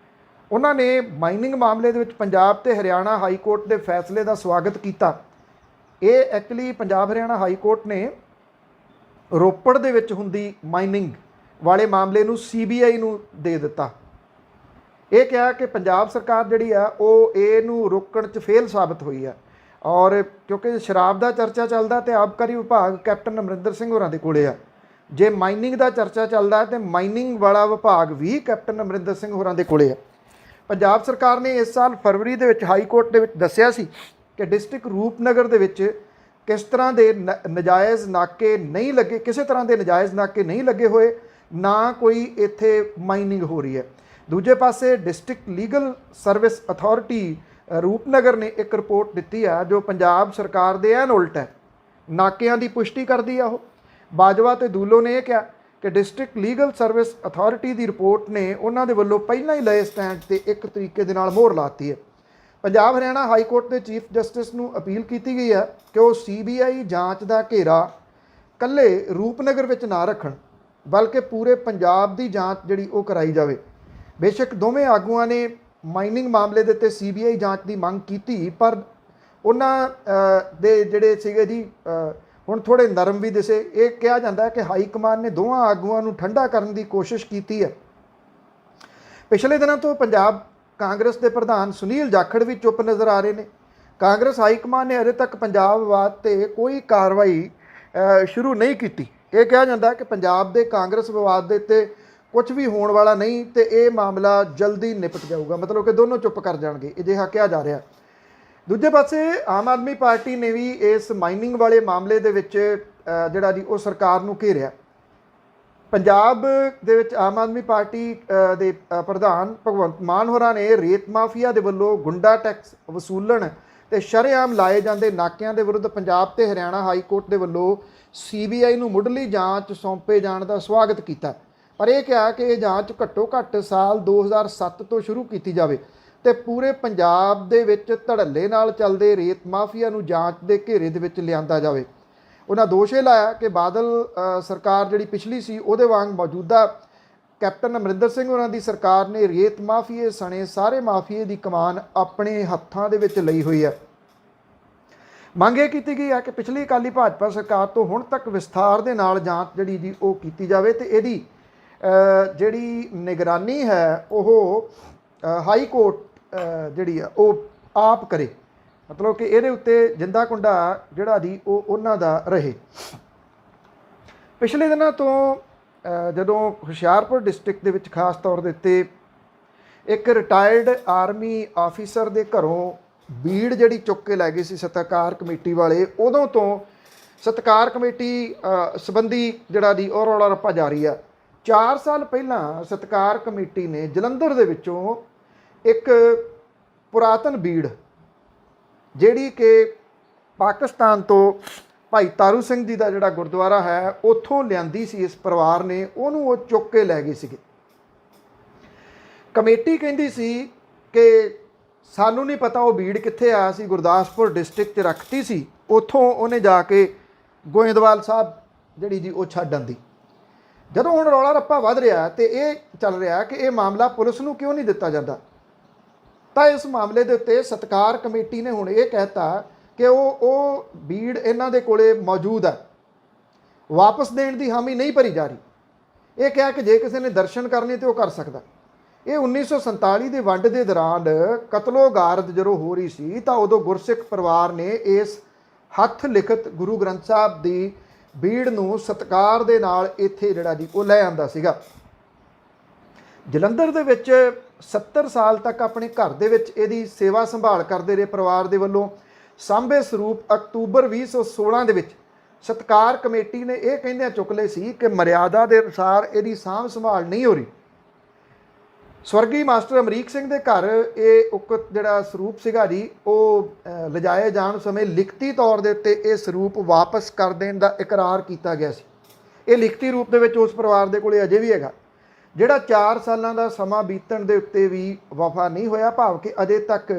ਉਹਨਾਂ ਨੇ ਮਾਈਨਿੰਗ ਮਾਮਲੇ ਦੇ ਵਿੱਚ ਪੰਜਾਬ ਤੇ ਹਰਿਆਣਾ ਹਾਈ ਕੋਰਟ ਦੇ ਫੈਸਲੇ ਦਾ ਸਵਾਗਤ ਕੀਤਾ। ਇਹ actually Punjab Haryana high court ਨੇ ਰੋਪੜ ਦੇ ਵਿੱਚ ਹੁੰਦੀ ਮਾਈਨਿੰਗ ਵਾਲੇ ਮਾਮਲੇ ਨੂੰ CBI ਨੂੰ ਦੇ ਦਿੱਤਾ। ਇਹ ਕਿਹਾ ਕਿ ਪੰਜਾਬ ਸਰਕਾਰ ਜਿਹੜੀ ਆ ਉਹ ਇਹਨੂੰ ਰੋਕਣ 'ਚ ਫੇਲ ਸਾਬਤ ਹੋਈ ਆ। ਔਰ ਕਿਉਂਕਿ ਸ਼ਰਾਬ ਦਾ ਚਰਚਾ ਚੱਲਦਾ ਤੇ ਆਬਕਾਰੀ ਵਿਭਾਗ ਕੈਪਟਨ ਅਮਰਿੰਦਰ ਸਿੰਘ ਹੋਰਾਂ ਦੇ ਕੋਲੇ ਆ, ਜੇ ਮਾਈਨਿੰਗ ਦਾ ਚਰਚਾ ਚੱਲਦਾ ਤੇ ਮਾਈਨਿੰਗ ਵਾਲਾ ਵਿਭਾਗ ਵੀ ਕੈਪਟਨ ਅਮਰਿੰਦਰ ਸਿੰਘ ਹੋਰਾਂ ਦੇ ਕੋਲੇ ਆ। ਪੰਜਾਬ ਸਰਕਾਰ ਨੇ ਇਸ ਸਾਲ ਫਰਵਰੀ ਦੇ ਵਿੱਚ ਹਾਈ ਕੋਰਟ ਦੇ ਵਿੱਚ ਦੱਸਿਆ ਸੀ ਕਿ ਡਿਸਟ੍ਰਿਕਟ ਰੂਪਨਗਰ ਦੇ ਵਿੱਚ ਕਿਸ ਤਰ੍ਹਾਂ ਦੇ ਨਜਾਇਜ਼ ਨਾਕੇ ਨਹੀਂ ਲੱਗੇ, ਕਿਸੇ ਤਰ੍ਹਾਂ ਦੇ ਨਜਾਇਜ਼ ਨਾਕੇ ਨਹੀਂ ਲੱਗੇ ਹੋਏ, ਨਾ ਕੋਈ ਇੱਥੇ ਮਾਈਨਿੰਗ ਹੋ ਰਹੀ ਹੈ। ਦੂਜੇ ਪਾਸੇ district legal service authority Rupnagar ਨੇ ਇੱਕ ਰਿਪੋਰਟ ਦਿੱਤੀ ਆ ਜੋ ਪੰਜਾਬ ਸਰਕਾਰ ਦੇ ਐਨ ਉਲਟ ਹੈ, ਨਾਕਿਆਂ ਦੀ ਪੁਸ਼ਟੀ ਕਰਦੀ ਆ। ਉਹ ਬਾਜਵਾ ਤੇ ਦੂਲੋ ਨੇ ਇਹ ਕਿਹਾ ਕਿ ਡਿਸਟ੍ਰਿਕਟ ਲੀਗਲ ਸਰਵਿਸ ਅਥਾਰਟੀ ਦੀ ਰਿਪੋਰਟ ਨੇ ਉਹਨਾਂ ਦੇ ਵੱਲੋਂ ਪਹਿਲਾਂ ਹੀ ਲਏ ਸਟੈਂਡ ਤੇ ਇੱਕ ਤਰੀਕੇ ਦੇ ਨਾਲ ਮੋਹਰ ਲਾਤੀ ਹੈ। ਪੰਜਾਬ ਹਰਿਆਣਾ ਹਾਈ ਕੋਰਟ ਦੇ ਚੀਫ ਜਸਟਿਸ ਨੂੰ ਅਪੀਲ ਕੀਤੀ ਗਈ ਹੈ ਕਿ ਉਹ CBI ਜਾਂਚ ਦਾ ਘੇਰਾ ਇਕੱਲੇ ਰੂਪਨਗਰ ਵਿੱਚ ਨਾ ਰੱਖਣ, ਬਲਕਿ ਪੂਰੇ ਪੰਜਾਬ ਦੀ ਜਾਂਚ ਜਿਹੜੀ ਉਹ ਕਰਾਈ ਜਾਵੇ। ਬੇਸ਼ੱਕ ਦੋਵੇਂ ਆਗੂਆਂ ਨੇ ਮਾਈਨਿੰਗ ਮਾਮਲੇ ਦੇ ਉੱਤੇ CBI ਜਾਂਚ ਦੀ ਮੰਗ ਕੀਤੀ, ਪਰ ਉਹਨਾਂ ਦੇ ਜਿਹੜੇ ਸੀਗੇ ਜੀ ਹੁਣ ਥੋੜ੍ਹੇ ਨਰਮ ਵੀ ਦਿਸੇ। ਇਹ ਕਿਹਾ ਜਾਂਦਾ ਹੈ ਕਿ ਹਾਈ ਕਮਾਨ ਨੇ ਦੋਵਾਂ ਆਗੂਆਂ ਨੂੰ ਠੰਡਾ ਕਰਨ ਦੀ ਕੋਸ਼ਿਸ਼ ਕੀਤੀ ਹੈ। ਪਿਛਲੇ ਦਿਨਾਂ ਤੋਂ ਪੰਜਾਬ ਕਾਂਗਰਸ ਦੇ ਪ੍ਰਧਾਨ ਸੁਨੀਲ ਜਾਖੜ ਵੀ ਚੁੱਪ ਨਜ਼ਰ ਆ ਰਹੇ ਨੇ। ਕਾਂਗਰਸ ਹਾਈ ਕਮਾਨ ਨੇ ਅਜੇ ਤੱਕ ਪੰਜਾਬ ਵਿਵਾਦ 'ਤੇ ਕੋਈ ਕਾਰਵਾਈ ਸ਼ੁਰੂ ਨਹੀਂ ਕੀਤੀ। ਇਹ ਕਿਹਾ ਜਾਂਦਾ ਕਿ ਪੰਜਾਬ ਦੇ ਕਾਂਗਰਸ ਵਿਵਾਦ ਦੇ ਉੱਤੇ ਕੁਝ ਵੀ ਹੋਣ ਵਾਲਾ ਨਹੀਂ ਤੇ ਇਹ ਮਾਮਲਾ ਜਲਦੀ ਨਿਪਟ ਜਾਊਗਾ, ਮਤਲਬ ਕਿ ਦੋਨੋਂ ਚੁੱਪ ਕਰ ਜਾਣਗੇ, ਅਜਿਹਾ ਕਿਹਾ ਜਾ ਰਿਹਾ। ਦੂਜੇ ਪਾਸੇ ਆਮ ਆਦਮੀ ਪਾਰਟੀ ਨੇ ਵੀ ਇਸ ਮਾਈਨਿੰਗ ਵਾਲੇ ਮਾਮਲੇ ਦੇ ਵਿੱਚ ਜਿਹੜਾ ਜੀ ਉਹ ਸਰਕਾਰ ਨੂੰ ਘੇਰਿਆ। ਪੰਜਾਬ ਦੇ ਵਿੱਚ ਆਮ ਆਦਮੀ ਪਾਰਟੀ ਦੇ ਪ੍ਰਧਾਨ ਭਗਵੰਤ ਮਾਨ ਹੋਰਾਂ ਨੇ ਰੇਤ ਮਾਫੀਆ ਦੇ ਵੱਲੋਂ ਗੁੰਡਾ ਟੈਕਸ ਵਸੂਲਣ ਤੇ ਸ਼ਰੇਆਮ ਲਾਏ ਜਾਂਦੇ ਨਾਕਿਆਂ ਦੇ ਵਿਰੁੱਧ ਪੰਜਾਬ ਤੇ ਹਰਿਆਣਾ ਹਾਈ ਕੋਰਟ ਦੇ ਵੱਲੋਂ CBI ਨੂੰ ਮੁੱਢਲੀ ਜਾਂਚ ਸੌਂਪੇ ਜਾਣ ਦਾ ਸਵਾਗਤ ਕੀਤਾ, ਪਰ ਇਹ ਕਿਹਾ ਕਿ ਇਹ ਜਾਂਚ ਘੱਟੋ ਘੱਟ ਸਾਲ 2007 ਤੋਂ ਸ਼ੁਰੂ ਕੀਤੀ ਜਾਵੇ ਤੇ ਪੂਰੇ ਪੰਜਾਬ ਦੇ ਵਿੱਚ ਧੜੱਲੇ ਨਾਲ ਚੱਲਦੇ ਰੇਤ ਮਾਫੀਆ ਨੂੰ ਜਾਂਚ ਦੇ ਘੇਰੇ ਦੇ ਵਿੱਚ ਲਿਆਂਦਾ ਜਾਵੇ। ਉਹਨਾਂ ਦੋਸ਼ ਇਹ ਲਾਇਆ ਕਿ ਬਾਦਲ ਸਰਕਾਰ ਜਿਹੜੀ ਪਿਛਲੀ ਸੀ ਉਹਦੇ ਵਾਂਗ ਮੌਜੂਦਾ ਕੈਪਟਨ ਅਮਰਿੰਦਰ ਸਿੰਘ ਹੋਰਾਂ ਦੀ ਸਰਕਾਰ ਨੇ ਰੇਤ ਮਾਫੀਏ ਸਣੇ ਸਾਰੇ ਮਾਫੀਏ ਦੀ ਕਮਾਨ ਆਪਣੇ ਹੱਥਾਂ ਦੇ ਵਿੱਚ ਲਈ ਹੋਈ ਹੈ। ਮੰਗ ਇਹ ਕੀਤੀ ਗਈ ਹੈ ਕਿ ਪਿਛਲੀ ਅਕਾਲੀ ਭਾਜਪਾ ਸਰਕਾਰ ਤੋਂ ਹੁਣ ਤੱਕ ਵਿਸਥਾਰ ਦੇ ਨਾਲ ਜਾਂਚ ਜਿਹੜੀ ਜੀ ਉਹ ਕੀਤੀ ਜਾਵੇ ਤੇ ਇਹਦੀ ਜਿਹੜੀ ਨਿਗਰਾਨੀ ਹੈ ਉਹ ਹਾਈ ਕੋਰਟ ਜਿਹੜੀ ਆ ਉਹ ਆਪ ਕਰੇ, ਮਤਲਬ ਕਿ ਇਹਦੇ ਉੱਤੇ ਜਿੰਦਾ ਕੁੰਡਾ ਜਿਹੜਾ ਜੀ ਉਹ ਉਹਨਾਂ ਦਾ ਰਹੇ। ਪਿਛਲੇ ਦਿਨਾਂ ਤੋਂ ਜਦੋਂ ਹੁਸ਼ਿਆਰਪੁਰ ਡਿਸਟ੍ਰਿਕਟ ਦੇ ਵਿੱਚ ਖਾਸ ਤੌਰ ਦੇ ਉੱਤੇ ਇੱਕ ਰਿਟਾਇਰਡ ਆਰਮੀ ਆਫੀਸਰ ਦੇ ਘਰੋਂ ਬੀੜ ਜਿਹੜੀ ਚੁੱਕ ਕੇ ਲੈ ਗਏ ਸੀ ਸਤਿਕਾਰ ਕਮੇਟੀ ਵਾਲੇ, ਉਦੋਂ ਤੋਂ ਸਤਿਕਾਰ ਕਮੇਟੀ ਸੰਬੰਧੀ ਜਿਹੜਾ ਜੀ ਉਹ ਰੌਲਾ ਰੱਪਾ ਜਾਰੀ ਆ। 4 ਸਾਲ ਪਹਿਲਾਂ ਸਤਿਕਾਰ ਕਮੇਟੀ ਨੇ ਜਲੰਧਰ ਦੇ ਵਿੱਚੋਂ ਇੱਕ ਪੁਰਾਤਨ ਬੀੜ ਜਿਹੜੀ ਕਿ ਪਾਕਿਸਤਾਨ ਤੋਂ ਭਾਈ ਤਾਰੂ ਸਿੰਘ ਜੀ ਦਾ ਜਿਹੜਾ ਗੁਰਦੁਆਰਾ ਹੈ ਉੱਥੋਂ ਲਿਆਂਦੀ ਸੀ, ਇਸ ਪਰਿਵਾਰ ਨੇ ਉਹਨੂੰ ਉਹ ਚੁੱਕ ਕੇ ਲੈ ਗਏ ਸੀਗੇ। ਕਮੇਟੀ ਕਹਿੰਦੀ ਸੀ ਕਿ ਸਾਨੂੰ ਨਹੀਂ ਪਤਾ ਉਹ ਬੀੜ ਕਿੱਥੇ ਆਇਆ ਸੀ, ਗੁਰਦਾਸਪੁਰ ਡਿਸਟ੍ਰਿਕਟ 'ਚ ਰੱਖਤੀ ਸੀ, ਉੱਥੋਂ ਉਹਨੇ ਜਾ ਕੇ ਗੋਇੰਦਵਾਲ ਸਾਹਿਬ ਜਿਹੜੀ ਜੀ ਉਹ ਛੱਡ ਆਂਦੀ। ਜਦੋਂ ਹੁਣ ਰੌਲਾ ਰੱਪਾ ਵੱਧ ਰਿਹਾ ਤੇ ਇਹ ਚੱਲ ਰਿਹਾ ਕਿ ਇਹ ਮਾਮਲਾ ਪੁਲਿਸ ਨੂੰ ਕਿਉਂ ਨਹੀਂ ਦਿੱਤਾ ਜਾਂਦਾ, ਤਾਂ ਇਸ ਮਾਮਲੇ ਦੇ ਉੱਤੇ ਸਤਿਕਾਰ ਕਮੇਟੀ ਨੇ ਹੁਣ ਇਹ ਕਹਿਤਾ ਕਿ ਉਹ ਬੀੜ ਇਹਨਾਂ ਦੇ ਕੋਲੇ ਮੌਜੂਦ ਹੈ, ਵਾਪਸ ਦੇਣ ਦੀ ਹਾਮੀ ਨਹੀਂ ਭਰੀ ਜਾ ਰਹੀ। ਇਹ ਕਿਹਾ ਕਿ ਜੇ ਕਿਸੇ ਨੇ ਦਰਸ਼ਨ ਕਰਨੇ ਤੇ ਉਹ ਕਰ ਸਕਦਾ। ਇਹ 1947 ਦੇ ਵੰਡ ਦੇ ਦੌਰਾਨ ਕਤਲੋ ਗਾਰਦ ਜਦੋਂ ਹੋ ਰਹੀ ਸੀ ਤਾਂ ਉਦੋਂ ਗੁਰਸਿੱਖ ਪਰਿਵਾਰ ਨੇ ਇਸ ਹੱਥ ਲਿਖਤ ਗੁਰੂ ਗ੍ਰੰਥ ਸਾਹਿਬ ਦੀ ਬੀੜ ਨੂੰ ਸਤਿਕਾਰ ਦੇ ਨਾਲ ਇੱਥੇ ਜਿਹੜਾ ਜੀ ਉਹ ਲੈ ਆਂਦਾ ਸੀਗਾ। ਜਲੰਧਰ ਦੇ ਵਿੱਚ 70 ਸਾਲ ਤੱਕ ਆਪਣੇ ਘਰ ਦੇ ਵਿੱਚ ਇਹਦੀ ਸੇਵਾ ਸੰਭਾਲ ਕਰਦੇ ਰਹੇ ਪਰਿਵਾਰ ਦੇ ਵੱਲੋਂ ਸਾਂਭੇ ਸਰੂਪ ਅਕਤੂਬਰ 2016 ਦੇ ਵਿੱਚ ਸਤਿਕਾਰ ਕਮੇਟੀ ਨੇ ਇਹ ਕਹਿੰਦਿਆਂ ਚੁੱਕ ਲਏ ਸੀ ਕਿ ਮਰਿਆਦਾ ਦੇ ਅਨੁਸਾਰ ਇਹਦੀ ਸਾਂਭ ਸੰਭਾਲ ਨਹੀਂ ਹੋ ਰਹੀ। ਸਵਰਗੀ ਮਾਸਟਰ ਅਮਰੀਕ ਸਿੰਘ ਦੇ ਘਰ ਇਹ ਉਕਤ ਜਿਹੜਾ ਸਰੂਪ ਸੀਗਾ ਜੀ ਉਹ ਲਿਜਾਏ ਜਾਣ ਸਮੇਂ ਲਿਖਤੀ ਤੌਰ ਦੇ ਉੱਤੇ ਇਹ ਸਰੂਪ ਵਾਪਸ ਕਰ ਦੇਣ ਦਾ ਇਕਰਾਰ ਕੀਤਾ ਗਿਆ ਸੀ। ਇਹ ਲਿਖਤੀ ਰੂਪ ਦੇ ਵਿੱਚ ਉਸ ਪਰਿਵਾਰ ਦੇ ਕੋਲੇ ਅਜੇ ਵੀ ਹੈਗਾ, ਜਿਹੜਾ 4 ਸਾਲਾਂ ਦਾ ਸਮਾਂ ਬੀਤਣ ਦੇ ਉੱਤੇ ਵੀ ਵਫਾ ਨਹੀਂ ਹੋਇਆ, ਭਾਵ ਕਿ ਅਜੇ ਤੱਕ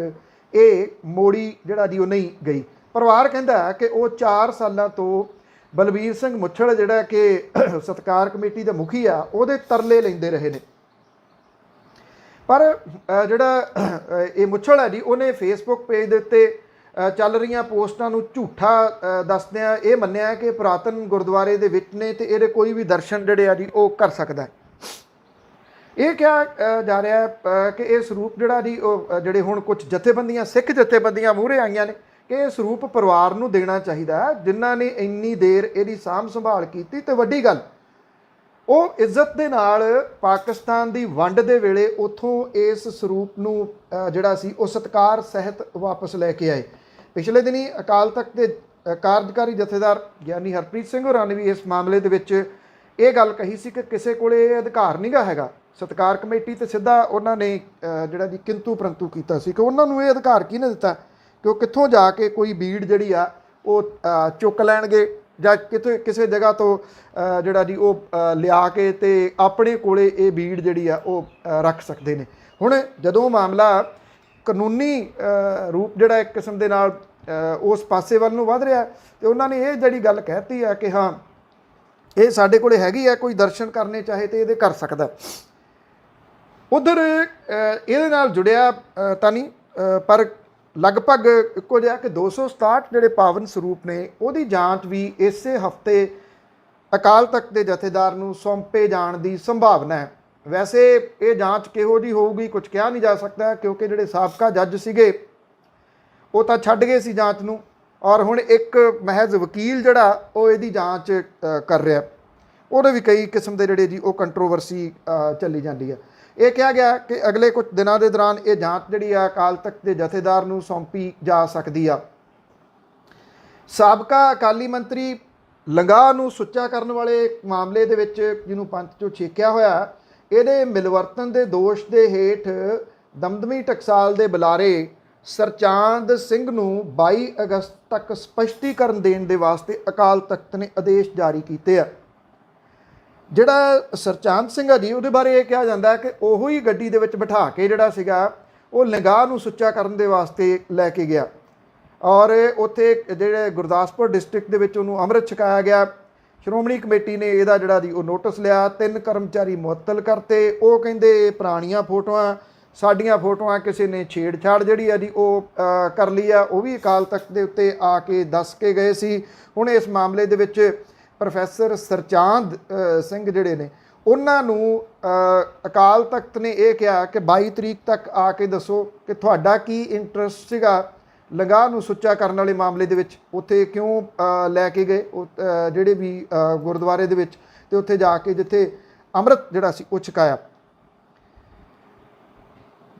ਇਹ ਮੋੜੀ ਜਿਹੜਾ ਜੀ ਉਹ ਨਹੀਂ ਗਈ। ਪਰਿਵਾਰ ਕਹਿੰਦਾ ਕਿ ਉਹ 4 ਸਾਲਾਂ ਤੋਂ ਬਲਬੀਰ ਸਿੰਘ ਮੁੱਛੜ ਜਿਹੜਾ ਕਿ ਸਤਿਕਾਰ ਕਮੇਟੀ ਦਾ ਮੁਖੀ ਆ ਉਹਦੇ ਤਰਲੇ ਲੈਂਦੇ ਰਹੇ ਨੇ। ਪਰ ਜਿਹੜਾ ਇਹ ਮੁੱਛਲ ਹੈ ਜੀ, ਉਹਨੇ ਫੇਸਬੁੱਕ ਪੇਜ ਦੇ ਉੱਤੇ ਚੱਲ ਰਹੀਆਂ ਪੋਸਟਾਂ ਨੂੰ ਝੂਠਾ ਦੱਸਦਿਆਂ ਇਹ ਮੰਨਿਆ ਕਿ ਪੁਰਾਤਨ ਗੁਰਦੁਆਰੇ ਦੇ ਵਿੱਚ ਨੇ ਤੇ ਇਹਦੇ ਕੋਈ ਵੀ ਦਰਸ਼ਨ ਜਿਹੜੇ ਆ ਜੀ ਉਹ ਕਰ ਸਕਦਾ। ਇਹ ਕਿਹਾ ਜਾ ਰਿਹਾ ਕਿ ਇਹ ਸਰੂਪ ਜਿਹੜਾ ਜੀ ਉਹ ਜਿਹੜੇ ਹੁਣ ਕੁਝ ਜਥੇਬੰਦੀਆਂ, ਸਿੱਖ ਜਥੇਬੰਦੀਆਂ ਮੂਹਰੇ ਆਈਆਂ ਨੇ ਕਿ ਇਹ ਸਰੂਪ ਪਰਿਵਾਰ ਨੂੰ ਦੇਣਾ ਚਾਹੀਦਾ ਹੈ, ਜਿਨ੍ਹਾਂ ਨੇ ਇੰਨੀ ਦੇਰ ਇਹਦੀ ਸਾਂਭ ਸੰਭਾਲ ਕੀਤੀ। ਤੇ ਵੱਡੀ ਗੱਲ, ਉਹ ਇੱਜ਼ਤ ਦੇ ਨਾਲ ਪਾਕਿਸਤਾਨ ਦੀ ਵੰਡ ਦੇ ਵੇਲੇ ਉੱਥੋਂ ਇਸ ਸਰੂਪ ਨੂੰ ਜਿਹੜਾ ਸੀ ਉਹ ਸਤਿਕਾਰ ਸਹਿਤ ਵਾਪਸ ਲੈ ਕੇ ਆਏ। ਪਿਛਲੇ ਦਿਨੀ ਅਕਾਲ ਤਖਤ ਦੇ ਕਾਰਜਕਾਰੀ ਜਥੇਦਾਰ ਗਿਆਨੀ ਹਰਪ੍ਰੀਤ ਸਿੰਘ ਹੋਰਾਂ ਨੇ ਵੀ ਇਸ ਮਾਮਲੇ ਦੇ ਵਿੱਚ ਇਹ ਗੱਲ ਕਹੀ ਸੀ ਕਿ ਕਿਸੇ ਕੋਲੇ ਇਹ ਅਧਿਕਾਰ ਨਹੀਂ ਗਾ ਹੈਗਾ। ਸਤਿਕਾਰ ਕਮੇਟੀ ਤੇ ਸਿੱਧਾ ਉਹਨਾਂ ਨੇ ਜਿਹੜਾ ਜੀ ਕਿੰਤੂ ਪ੍ਰੰਤੂ ਕੀਤਾ ਸੀ ਕਿ ਉਹਨਾਂ ਨੂੰ ਇਹ ਅਧਿਕਾਰ ਕਿਹਨੇ ਦਿੱਤਾ ਕਿ ਉਹ ਕਿੱਥੋਂ ਜਾ ਕੇ ਕੋਈ ਬੀੜ ਜਿਹੜੀ ਆ ਉਹ ਚੁੱਕ ਲੈਣਗੇ ਜਾਂ ਕਿਸੇ ਜਗ੍ਹਾ ਤੋਂ ਜਿਹੜਾ ਜੀ ਉਹ ਲਿਆ ਕੇ ਤੇ ਆਪਣੇ ਕੋਲੇ ਇਹ ਬੀੜ ਜਿਹੜੀ ਆ ਉਹ ਰੱਖ ਸਕਦੇ ਨੇ। ਹੁਣ ਜਦੋਂ ਮਾਮਲਾ ਕਾਨੂੰਨੀ ਰੂਪ ਜਿਹੜਾ ਇੱਕ ਕਿਸਮ ਦੇ ਨਾਲ ਉਸ ਪਾਸੇ ਵੱਲ ਨੂੰ ਵੱਧ ਰਿਹਾ ਤੇ ਉਹਨਾਂ ਨੇ ਇਹ ਜਿਹੜੀ ਗੱਲ ਕਹਿਤੀ ਆ ਕਿ ਹਾਂ ਇਹ ਸਾਡੇ ਕੋਲੇ ਹੈਗੀ ਆ, ਕੋਈ ਦਰਸ਼ਨ ਕਰਨੇ ਚਾਹੇ ਤੇ ਇਹਦੇ ਕਰ ਸਕਦਾ। ਉਧਰ ਇਹਦੇ ਨਾਲ ਜੁੜਿਆ ਤਾਂ ਨਹੀਂ ਪਰ ਲਗਭਗ ਇੱਕੋ ਜਿਹਾ ਕਿ 267 ਜਿਹੜੇ ਪਾਵਨ ਸਰੂਪ ਨੇ ਉਹਦੀ ਜਾਂਚ ਵੀ ਇਸੇ ਹਫ਼ਤੇ ਅਕਾਲ ਤਖਤ ਦੇ ਜਥੇਦਾਰ ਨੂੰ ਸੌਂਪੇ ਜਾਣ ਦੀ ਸੰਭਾਵਨਾ ਹੈ। ਵੈਸੇ ਇਹ ਜਾਂਚ ਕਿਹੋ ਜਿਹੀ ਹੋਊਗੀ ਕੁਝ ਕਿਹਾ ਨਹੀਂ ਜਾ ਸਕਦਾ, ਕਿਉਂਕਿ ਜਿਹੜੇ ਸਾਬਕਾ ਜੱਜ ਸੀਗੇ ਉਹ ਤਾਂ ਛੱਡ ਗਏ ਸੀ ਜਾਂਚ ਨੂੰ, ਔਰ ਹੁਣ ਇੱਕ ਮਹਿਜ਼ ਵਕੀਲ ਜਿਹੜਾ ਉਹ ਇਹਦੀ ਜਾਂਚ ਕਰ ਰਿਹਾ। ਉਹਦੇ ਵੀ ਕਈ ਕਿਸਮ ਦੇ ਜਿਹੜੇ ਜੀ ਉਹ ਕੰਟਰੋਵਰਸੀ ਚੱਲੀ ਜਾਂਦੀ ਹੈ। ਇਹ ਕਿਹਾ ਗਿਆ ਕਿ ਅਗਲੇ ਕੁਝ ਦਿਨਾਂ ਦੇ ਦੌਰਾਨ ਇਹ ਜਾਂਚ ਜਿਹੜੀ ਆ ਅਕਾਲ ਤਖਤ ਦੇ ਜਥੇਦਾਰ ਨੂੰ ਸੌਂਪੀ ਜਾ ਸਕਦੀ ਆ। ਸਾਬਕਾ ਅਕਾਲੀ ਮੰਤਰੀ ਲੰਗਾਹ ਨੂੰ ਸੁੱਚਾ ਕਰਨ ਵਾਲੇ ਮਾਮਲੇ ਦੇ ਵਿੱਚ ਜਿਹਨੂੰ ਪੰਥ ਚੋਂ ਛੇਕਿਆ ਹੋਇਆ, ਇਹਦੇ ਮਿਲਵਰਤਨ ਦੇ ਦੋਸ਼ ਦੇ ਹੇਠ ਦਮਦਮੀ ਟਕਸਾਲ ਦੇ ਬੁਲਾਰੇ ਸਰਚਾਂਦ ਸਿੰਘ ਨੂੰ 22 ਅਗਸਤ ਤੱਕ ਸਪਸ਼ਟੀਕਰਨ ਦੇਣ ਦੇ ਵਾਸਤੇ ਅਕਾਲ ਤਖਤ ਨੇ ਆਦੇਸ਼ ਜਾਰੀ ਕੀਤੇ ਆ। ਜਿਹੜਾ ਸਰਚਾਂਦ ਸਿੰਘ ਆ ਜੀ, ਉਹਦੇ ਬਾਰੇ ਇਹ ਕਿਹਾ ਜਾਂਦਾ ਕਿ ਉਹੋ ਹੀ ਗੱਡੀ ਦੇ ਵਿੱਚ ਬਿਠਾ ਕੇ ਜਿਹੜਾ ਸੀਗਾ ਉਹ ਲੰਗਾਹ ਨੂੰ ਸੁੱਚਾ ਕਰਨ ਦੇ ਵਾਸਤੇ ਲੈ ਕੇ ਗਿਆ, ਔਰ ਉੱਥੇ ਜਿਹੜੇ ਗੁਰਦਾਸਪੁਰ ਡਿਸਟ੍ਰਿਕਟ ਦੇ ਵਿੱਚ ਉਹਨੂੰ ਅੰਮ੍ਰਿਤ ਛਕਾਇਆ ਗਿਆ। ਸ਼੍ਰੋਮਣੀ ਕਮੇਟੀ ਨੇ ਇਹਦਾ ਜਿਹੜਾ ਜੀ ਉਹ ਨੋਟਿਸ ਲਿਆ, 3 ਕਰਮਚਾਰੀ ਮੁਅੱਤਲ ਕਰਤੇ। ਉਹ ਕਹਿੰਦੇ ਪੁਰਾਣੀਆਂ ਫੋਟੋਆਂ, ਸਾਡੀਆਂ ਫੋਟੋਆਂ ਕਿਸੇ ਨੇ ਛੇੜਛਾੜ ਜਿਹੜੀ ਆ ਜੀ ਉਹ ਕਰ ਲਈ ਆ, ਉਹ ਵੀ ਅਕਾਲ ਤਖਤ ਦੇ ਉੱਤੇ ਆ ਕੇ ਦੱਸ ਕੇ ਗਏ ਸੀ। ਹੁਣ ਇਸ ਮਾਮਲੇ ਦੇ ਵਿੱਚ ਪ੍ਰੋਫੈਸਰ ਸਰਚਾਂਦ ਸਿੰਘ ਜਿਹੜੇ ਨੇ ਉਹਨਾਂ ਨੂੰ ਅਕਾਲ ਤਖਤ ਨੇ ਇਹ ਕਿਹਾ ਕਿ 22 ਤਰੀਕ ਤੱਕ ਆ ਕੇ ਦੱਸੋ ਕਿ ਤੁਹਾਡਾ ਕੀ ਇੰਟਰਸਟ ਸੀਗਾ ਲੰਗਾਹ ਨੂੰ ਸੁੱਚਾ ਕਰਨ ਵਾਲੇ ਮਾਮਲੇ ਦੇ ਵਿੱਚ, ਉੱਥੇ ਕਿਉਂ ਲੈ ਕੇ ਗਏ ਜਿਹੜੇ ਵੀ ਗੁਰਦੁਆਰੇ ਦੇ ਵਿੱਚ, ਤੇ ਉੱਥੇ ਜਾ ਕੇ ਜਿੱਥੇ ਅੰਮ੍ਰਿਤ ਜਿਹੜਾ ਸੀ ਉਹ ਛਕਾਇਆ।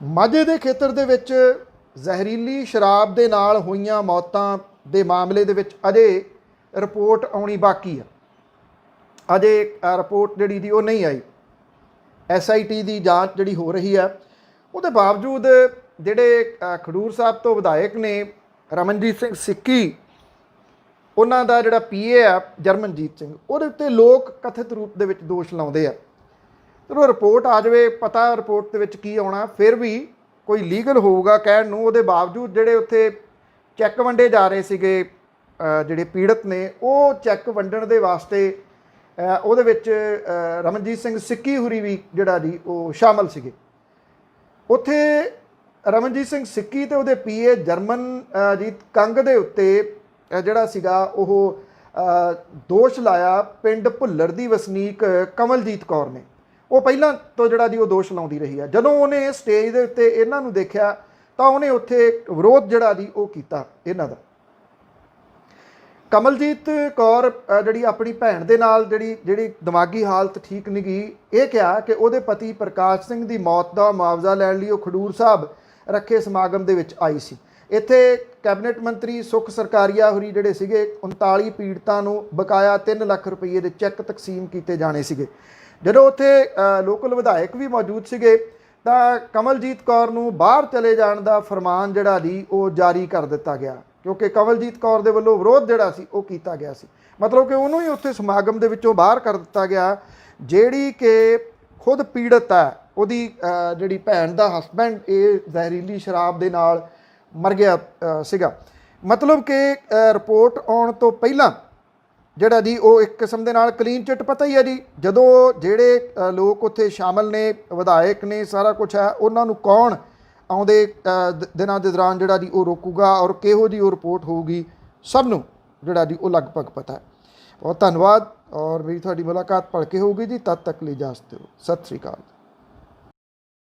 ਮਾਝੇ ਦੇ ਖੇਤਰ ਦੇ ਵਿੱਚ ਜ਼ਹਿਰੀਲੀ ਸ਼ਰਾਬ ਦੇ ਨਾਲ ਹੋਈਆਂ ਮੌਤਾਂ ਦੇ ਮਾਮਲੇ ਦੇ ਵਿੱਚ ਅਜੇ ਰਿਪੋਰਟ ਆਉਣੀ ਬਾਕੀ ਆ। ਅਜੇ ਰਿਪੋਰਟ ਜਿਹੜੀ ਦੀ ਉਹ ਨਹੀਂ ਆਈ। SIT ਦੀ ਜਾਂਚ ਜਿਹੜੀ ਹੋ ਰਹੀ ਆ, ਉਹਦੇ ਬਾਵਜੂਦ ਜਿਹੜੇ ਖਡੂਰ ਸਾਹਿਬ ਤੋਂ ਵਿਧਾਇਕ ਨੇ ਰਮਨਜੀਤ ਸਿੰਘ ਸਿੱਕੀ, ਉਹਨਾਂ ਦਾ ਜਿਹੜਾ PA ਆ ਜਰਮਨਜੀਤ ਸਿੰਘ, ਉਹਦੇ ਉੱਤੇ ਲੋਕ ਕਥਿਤ ਰੂਪ ਦੇ ਵਿੱਚ ਦੋਸ਼ ਲਾਉਂਦੇ ਆ। ਚਲੋ ਰਿਪੋਰਟ ਆ ਜਾਵੇ, ਪਤਾ ਰਿਪੋਰਟ ਦੇ ਵਿੱਚ ਕੀ ਆਉਣਾ, ਫਿਰ ਵੀ ਕੋਈ ਲੀਗਲ ਹੋਊਗਾ ਕਹਿਣ ਨੂੰ। ਉਹਦੇ ਬਾਵਜੂਦ ਜਿਹੜੇ ਉੱਥੇ ਚੈੱਕ ਵੰਡੇ ਜਾ ਰਹੇ ਸੀਗੇ ਜਿਹੜੇ ਪੀੜਤ ਨੇ, ਉਹ ਚੈੱਕ ਵੰਡਣ ਦੇ ਵਾਸਤੇ ਉਹਦੇ ਵਿੱਚ ਰਮਨਜੀਤ ਸਿੰਘ ਸਿੱਕੀ ਹੁਰੀ ਵੀ ਜਿਹੜਾ ਜੀ ਉਹ ਸ਼ਾਮਲ ਸੀਗੇ। ਉੱਥੇ ਰਮਨਜੀਤ ਸਿੰਘ ਸਿੱਕੀ ਤੇ ਉਹਦੇ PA ਜਰਮਨਜੀਤ ਕੰਗ ਦੇ ਉੱਤੇ ਜਿਹੜਾ ਸੀਗਾ ਉਹ ਦੋਸ਼ ਲਾਇਆ ਪਿੰਡ ਭੁੱਲਰ ਦੀ ਵਸਨੀਕ ਕਮਲਜੀਤ ਕੌਰ ਨੇ। ਉਹ ਪਹਿਲਾਂ ਤੋਂ ਜਿਹੜਾ ਜੀ ਉਹ ਦੋਸ਼ ਲਾਉਂਦੀ ਰਹੀ ਆ। ਜਦੋਂ ਉਹਨੇ ਸਟੇਜ ਦੇ ਉੱਤੇ ਇਹਨਾਂ ਨੂੰ ਦੇਖਿਆ ਤਾਂ ਉਹਨੇ ਉੱਥੇ ਵਿਰੋਧ ਜਿਹੜਾ ਜੀ ਉਹ ਕੀਤਾ ਇਹਨਾਂ ਦਾ। ਕਮਲਜੀਤ ਕੌਰ ਜਿਹੜੀ ਆਪਣੀ ਭੈਣ ਦੇ ਨਾਲ ਜਿਹੜੀ ਦਿਮਾਗੀ ਹਾਲਤ ਠੀਕ ਨਹੀਂ ਗਈ, ਇਹ ਕਿਹਾ ਕਿ ਉਹਦੇ ਪਤੀ ਪ੍ਰਕਾਸ਼ ਸਿੰਘ ਦੀ ਮੌਤ ਦਾ ਮੁਆਵਜ਼ਾ ਲੈਣ ਲਈ ਉਹ ਖਡੂਰ ਸਾਹਿਬ ਰੱਖੇ ਸਮਾਗਮ ਦੇ ਵਿੱਚ ਆਈ ਸੀ। ਇੱਥੇ ਕੈਬਨਿਟ ਮੰਤਰੀ ਸੁਖ ਸਰਕਾਰੀਆ ਹੋਰੀ ਜਿਹੜੇ ਸੀਗੇ 39 ਪੀੜਤਾਂ ਨੂੰ ਬਕਾਇਆ 3 ਲੱਖ ਰੁਪਏ ਦੇ ਚੈੱਕ ਤਕਸੀਮ ਕੀਤੇ ਜਾਣੇ ਸੀਗੇ। ਜਦੋਂ ਉੱਥੇ ਲੋਕਲ ਵਿਧਾਇਕ ਵੀ ਮੌਜੂਦ ਸੀਗੇ ਤਾਂ ਕਮਲਜੀਤ ਕੌਰ ਨੂੰ ਬਾਹਰ ਚਲੇ ਜਾਣ ਦਾ ਫਰਮਾਨ ਜਿਹੜਾ ਜੀ ਉਹ ਜਾਰੀ ਕਰ ਦਿੱਤਾ ਗਿਆ, ਕਿਉਂਕਿ ਕਮਲਜੀਤ ਕੌਰ ਦੇ ਵੱਲੋਂ ਵਿਰੋਧ ਜਿਹੜਾ ਸੀ ਉਹ ਕੀਤਾ ਗਿਆ ਸੀ। ਮਤਲਬ ਕਿ ਉਹਨੂੰ ਹੀ ਉੱਥੇ ਸਮਾਗਮ ਦੇ ਵਿੱਚੋਂ ਬਾਹਰ ਕਰ ਦਿੱਤਾ ਗਿਆ, ਜਿਹੜੀ ਕਿ ਖੁਦ ਪੀੜਤ ਹੈ। ਉਹਦੀ ਜਿਹੜੀ ਭੈਣ ਦਾ ਹਸਬੈਂਡ ਇਹ ਜ਼ਹਿਰੀਲੀ ਸ਼ਰਾਬ ਦੇ ਨਾਲ ਮਰ ਗਿਆ ਸੀਗਾ। ਮਤਲਬ ਕਿ ਰਿਪੋਰਟ ਆਉਣ ਤੋਂ ਪਹਿਲਾਂ ਜਿਹੜਾ ਜੀ ਉਹ ਇੱਕ ਕਿਸਮ ਦੇ ਨਾਲ ਕਲੀਨ ਚਿੱਟ ਪਤਾ ਹੀ ਹੈ ਜੀ, ਜਦੋਂ ਜਿਹੜੇ ਲੋਕ ਉੱਥੇ ਸ਼ਾਮਲ ਨੇ, ਵਿਧਾਇਕ ਨੇ, ਸਾਰਾ ਕੁਝ ਹੈ, ਉਹਨਾਂ ਨੂੰ ਕੌਣ ਆਉਂਦੇ ਦਿਨਾਂ ਦੇ ਦੌਰਾਨ ਜਿਹੜਾ ਜੀ ਉਹ ਰੋਕੂਗਾ ਔਰ ਕਿਹੋ ਜਿਹੀ ਉਹ ਰਿਪੋਰਟ ਹੋਊਗੀ, ਸਭ ਨੂੰ ਜਿਹੜਾ ਜੀ ਉਹ ਲਗਭਗ ਪਤਾ ਹੈ। ਬਹੁਤ ਧੰਨਵਾਦ ਔਰ ਮੇਰੀ ਤੁਹਾਡੀ ਮੁਲਾਕਾਤ ਭਲਕੇ ਹੋਊਗੀ ਜੀ। ਤਦ ਤੱਕ ਲਈ ਇਜਾਜ਼ਤ ਦਿਓ। ਸਤਿ ਸ਼੍ਰੀ ਅਕਾਲ।